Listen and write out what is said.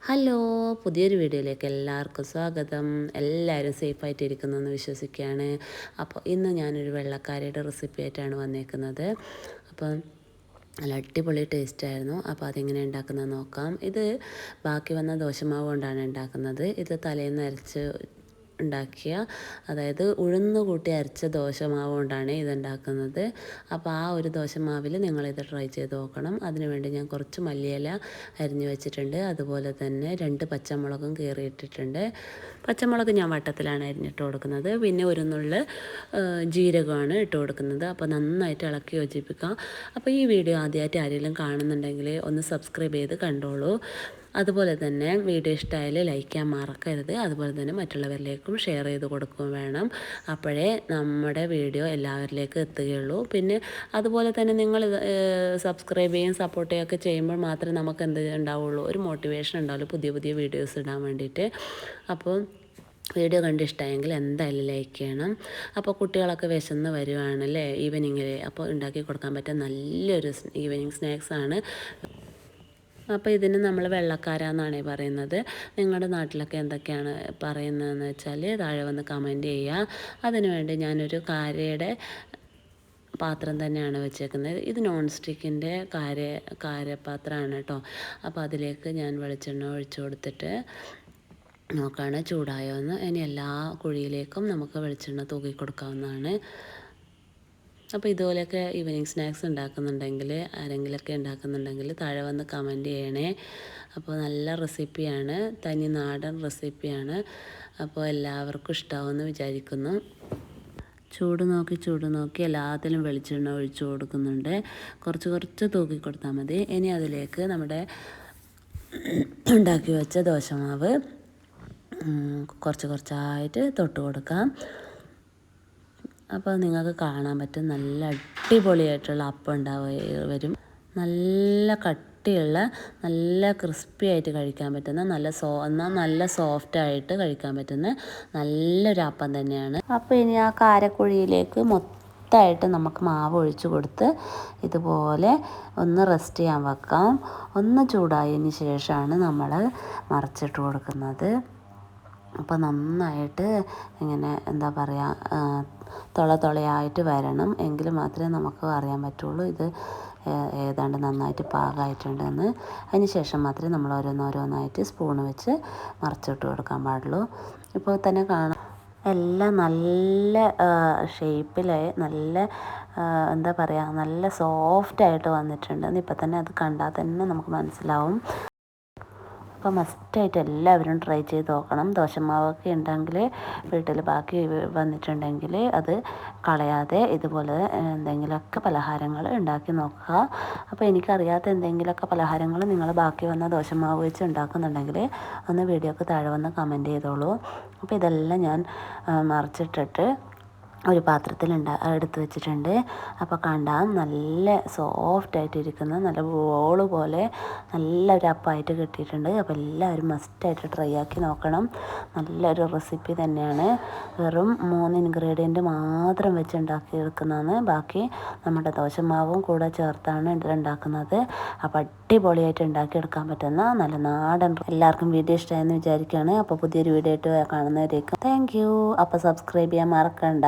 Hello, പുതിയൊരു വീഡിയോയിലേക്ക് എല്ലാവർക്കും സ്വാഗതം. എല്ലാവരും സേഫായിട്ടിരിക്കുന്നു എന്ന് വിശ്വസിക്കുകയാണ്. അപ്പോൾ ഇന്ന് ഞാനൊരു വെള്ളക്കാരയുടെ റെസിപ്പി ആയിട്ടാണ് വന്നേക്കുന്നത്. അപ്പം നല്ല അടിപൊളി ടേസ്റ്റായിരുന്നു. അപ്പോൾ അതെങ്ങനെ ഉണ്ടാക്കുന്നത് നോക്കാം. ഇത് ബാക്കി വന്ന ദോശമാവ് കൊണ്ടാണ് ഉണ്ടാക്കുന്നത്. ഇത് തലേന്ന് അരച്ച് ഉണ്ടാക്കിയ, അതായത് ഉഴുന്ന് കൂട്ടി അരച്ച ദോശമാവ് കൊണ്ടാണ് ഇതുണ്ടാക്കുന്നത്. അപ്പോൾ ആ ഒരു ദോശമാവിൽ നിങ്ങളിത് ട്രൈ ചെയ്ത് നോക്കണം. അതിനുവേണ്ടി ഞാൻ കുറച്ച് മല്ലിയില അരിഞ്ഞു വെച്ചിട്ടുണ്ട്. അതുപോലെ തന്നെ 2 പച്ചമുളകും കീറിയിട്ടിട്ടുണ്ട്. പച്ചമുളക് ഞാൻ വട്ടത്തിലാണ് അരിഞ്ഞിട്ട് കൊടുക്കുന്നത്. പിന്നെ ഒരു നുള്ള് ജീരകമാണ് ഇട്ട് കൊടുക്കുന്നത്. അപ്പോൾ നന്നായിട്ട് ഇളക്കി യോജിപ്പിക്കാം. അപ്പോൾ ഈ വീഡിയോ ആദ്യമായിട്ട് ആരെങ്കിലും കാണുന്നുണ്ടെങ്കിൽ ഒന്ന് സബ്സ്ക്രൈബ് ചെയ്ത് കണ്ടോളൂ. അതുപോലെ തന്നെ വീഡിയോ ഇഷ്ടമായാൽ ലൈക്ക് ചെയ്യാൻ മറക്കരുത്. അതുപോലെ തന്നെ മറ്റുള്ളവരിലേക്കും ഷെയർ ചെയ്ത് കൊടുക്കുകയും വേണം. അപ്പോഴേ നമ്മുടെ വീഡിയോ എല്ലാവരിലേക്കും എത്തുകയുള്ളൂ. പിന്നെ അതുപോലെ തന്നെ നിങ്ങൾ സബ്സ്ക്രൈബ് ചെയ്യുകയും സപ്പോർട്ട് ചെയ്യുകയൊക്കെ ചെയ്യുമ്പോൾ മാത്രമേ നമുക്ക് എന്ത് ഉണ്ടാവുള്ളൂ, ഒരു മോട്ടിവേഷൻ ഉണ്ടാവുള്ളൂ പുതിയ പുതിയ വീഡിയോസ് ഇടാൻ വേണ്ടിയിട്ട്. അപ്പോൾ വീഡിയോ കണ്ട് ഇഷ്ടമായെങ്കിൽ എന്തായാലും ലൈക്ക് ചെയ്യണം. അപ്പോൾ കുട്ടികളൊക്കെ വിശന്ന് വരുവാണല്ലേ ഈവനിങ്ങിൽ, അപ്പോൾ ഉണ്ടാക്കി കൊടുക്കാൻ പറ്റിയ നല്ലൊരു ഈവനിങ് സ്നാക്സാണ്. അപ്പോൾ ഇതിന് നമ്മൾ വെള്ളക്കാര പറയുന്നത്. നിങ്ങളുടെ നാട്ടിലൊക്കെ എന്തൊക്കെയാണ് പറയുന്നതെന്ന് വെച്ചാൽ താഴെ വന്ന് കമൻറ്റ് ചെയ്യുക. അതിനുവേണ്ടി ഞാനൊരു കാരയുടെ പാത്രം തന്നെയാണ് വെച്ചേക്കുന്നത്. ഇത് നോൺ സ്റ്റിക്കിൻ്റെ കാരപാത്രമാണ് കേട്ടോ. അപ്പോൾ അതിലേക്ക് ഞാൻ വെളിച്ചെണ്ണ ഒഴിച്ചു കൊടുത്തിട്ട് നോക്കുകയാണ് ചൂടായോ എന്ന്. ഇനി എല്ലാ കുഴിയിലേക്കും നമുക്ക് വെളിച്ചെണ്ണ തൂക്കി കൊടുക്കാവുന്നതാണ്. അപ്പോൾ ഇതുപോലെയൊക്കെ ഈവനിങ് സ്നാക്സ് ഉണ്ടാക്കുന്നുണ്ടെങ്കിൽ, ആരെങ്കിലുമൊക്കെ ഉണ്ടാക്കുന്നുണ്ടെങ്കിൽ താഴെ വന്ന് കമൻറ്റ് ചെയ്യണേ. അപ്പോൾ നല്ല റെസിപ്പിയാണ്, തനി നാടൻ റെസിപ്പിയാണ്. അപ്പോൾ എല്ലാവർക്കും ഇഷ്ടമാവുമെന്ന് വിചാരിക്കുന്നു. ചൂട് നോക്കി എല്ലാത്തിലും വെളിച്ചെണ്ണ ഒഴിച്ചു കൊടുക്കുന്നുണ്ട്. കുറച്ച് തൂക്കി കൊടുത്താൽ മതി. ഇനി അതിലേക്ക് നമ്മുടെ ഉണ്ടാക്കി വെച്ച ദോശമാവ് കുറച്ചായിട്ട് തൊട്ട് കൊടുക്കാം. അപ്പോൾ നിങ്ങൾക്ക് കാണാൻ പറ്റും നല്ല അടിപൊളിയായിട്ടുള്ള അപ്പം വരും. നല്ല കട്ടിയുള്ള, നല്ല ക്രിസ്പി ആയിട്ട് കഴിക്കാൻ പറ്റുന്ന, നല്ല സോഫ്റ്റായിട്ട് കഴിക്കാൻ പറ്റുന്ന നല്ലൊരു അപ്പം തന്നെയാണ്. അപ്പോൾ ഇനി ആ കാരക്കുഴിയിലേക്ക് മൊത്തമായിട്ട് നമുക്ക് മാവ് ഒഴിച്ച് കൊടുത്ത് ഇതുപോലെ ഒന്ന് റെസ്റ്റ് ചെയ്യാൻ വെക്കാം. ഒന്ന് ചൂടായതിന് ശേഷമാണ് നമ്മൾ മറിച്ചിട്ട് കൊടുക്കുന്നത്. അപ്പോൾ നന്നായിട്ട് ഇങ്ങനെ എന്താ പറയുക, തുളയായിട്ട് വരണം. എങ്കിൽ മാത്രമേ നമുക്ക് അറിയാൻ പറ്റുള്ളൂ ഇത് ഏതാണ്ട് നന്നായിട്ട് പാകമായിട്ടുണ്ടെന്ന്. അതിന് ശേഷം മാത്രമേ നമ്മൾ ഓരോന്നായിട്ട് സ്പൂണ് വെച്ച് മറിച്ചിട്ട് കൊടുക്കാൻ പാടുള്ളൂ. ഇപ്പോൾ തന്നെ കാണാം എല്ലാം നല്ല ഷേപ്പിലായി, നല്ല എന്താ പറയുക, നല്ല സോഫ്റ്റായിട്ട് വന്നിട്ടുണ്ട്. ഇപ്പം തന്നെ അത് കണ്ടാൽ തന്നെ നമുക്ക് മനസ്സിലാവും. അപ്പോൾ മസ്റ്റായിട്ട് എല്ലാവരും ട്രൈ ചെയ്ത് നോക്കണം. ദോശമാവൊക്കെ ഉണ്ടെങ്കിൽ വീട്ടിൽ ബാക്കി വന്നിട്ടുണ്ടെങ്കിൽ അത് കളയാതെ ഇതുപോലെ എന്തെങ്കിലുമൊക്കെ പലഹാരങ്ങൾ ഉണ്ടാക്കി നോക്കുക. അപ്പോൾ എനിക്കറിയാത്ത എന്തെങ്കിലുമൊക്കെ പലഹാരങ്ങൾ നിങ്ങൾ ബാക്കി വന്ന ദോശമാവ് വെച്ച് ഉണ്ടാക്കുന്നുണ്ടെങ്കിൽ ഒന്ന് വീഡിയോക്ക് താഴെ വന്ന് കമൻറ്റ് ചെയ്തോളൂ. അപ്പോൾ ഇതെല്ലാം ഞാൻ മറിച്ചിട്ടിട്ട് ഒരു പാത്രത്തിൽ എടുത്ത് വെച്ചിട്ടുണ്ട്. അപ്പോൾ കണ്ടാൽ നല്ല സോഫ്റ്റായിട്ടിരിക്കുന്ന നല്ല ബോള് പോലെ നല്ലൊരു അപ്പമായിട്ട് കിട്ടിയിട്ടുണ്ട്. അപ്പോൾ എല്ലാവരും മസ്റ്റായിട്ട് ട്രൈ ആക്കി നോക്കണം. നല്ലൊരു റെസിപ്പി തന്നെയാണ്. വെറും 3 ഇൻഗ്രീഡിയൻറ്റ് മാത്രം വെച്ച് ഉണ്ടാക്കിയെടുക്കുന്നതാണ്. ബാക്കി നമ്മുടെ ദോശമാവും കൂടെ ചേർത്താണ് ഇതിലുണ്ടാക്കുന്നത്. അപ്പോൾ അടിപൊളിയായിട്ട് ഉണ്ടാക്കിയെടുക്കാൻ പറ്റുന്ന നല്ല നാടൻ. എല്ലാവർക്കും വീഡിയോ ഇഷ്ടമായെന്ന് വിചാരിക്കുകയാണ്. അപ്പോൾ പുതിയൊരു വീഡിയോ ആയിട്ട് കാണുന്നവരേക്കും താങ്ക് യു. അപ്പോൾ സബ്സ്ക്രൈബ് ചെയ്യാൻ മറക്കണ്ട.